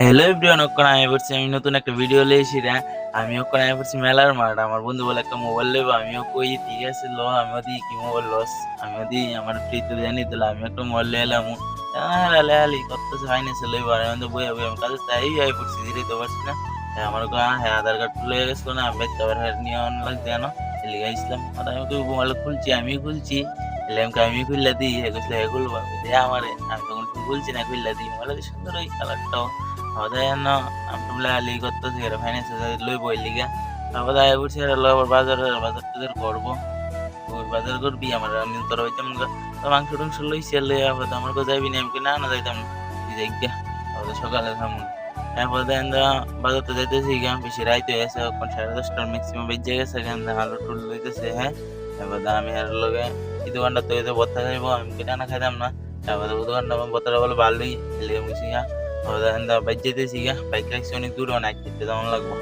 Hello everyone, ওখানে আমি বলছি আমি নতুন একটা ভিডিও লিয়েছি রে। আমি ওখানে আমি বলছি মেলার মাঠ। আমার বন্ধু বলে একটা মোবাইল নেবো, আমিও কই ঠিক আছে লো, আমিও দিই কি মোবাইল লস, আমিও দিই আমার ফ্রিতে জানি দিলে আমি একটা মোবাইল লিয়ে এলাম। লেহালি করতেছে ফাইন্যান্সে লইব, আর আমি তো বইয়া বইয়া আমি কাজে তাই আই পড়ছি, দিতেই তো পারছি না। আমার হ্যাঁ আধার কার্ড লয়ে গেছিল না, আমি বাইতে আবার নিয়ে অন লাগছে জানো, লিগা ইসলাম আর আমি তো মোবাইল খুলছি, আমি খুলছি ল্যাম্পকে আমি খুললা দিই, হে কইছিল হে খুলবো, আমি দে আমারে, আমি তখন খুলছি না, খুললা দিই মোবাইল সুন্দর ওই কালারটাও হদায়ন আমটুমলা আলি করতেছি এর ফাইন্যান্স লই বই লিগা তারপর আয় বুঝছি আর আবার বাজার টাজার করবো। ওই বাজার করবি আমার, আমি তোর হইতাম গা তো মাংস টাংস লইছি আর লই আবার আমার কাছে যাবি না, আমি না না যাইতাম না, তুই যাই গা তারপর সকালে থামুন। এরপর দেখেন বাজারতে যাইতেছি গা, বেশি রাইতে হয়েছে এখন 10:30টার ম্যাক্সিমাম বেজে গেছে, এখান আলু টুল লইতেছে। হ্যাঁ এবার আমি আর লগে এই দোকানটা তো হইতে ভর্তা খাইবো, আমি কি টানা খাইতাম না। তারপর দোকানটা আমার ভর্তাটা বলে ভালোই, এলে গেছি গা। বাইক যেতেছি গা, বাইক রাখছি অনেক দূরে, অনেক যেমন লাগবো।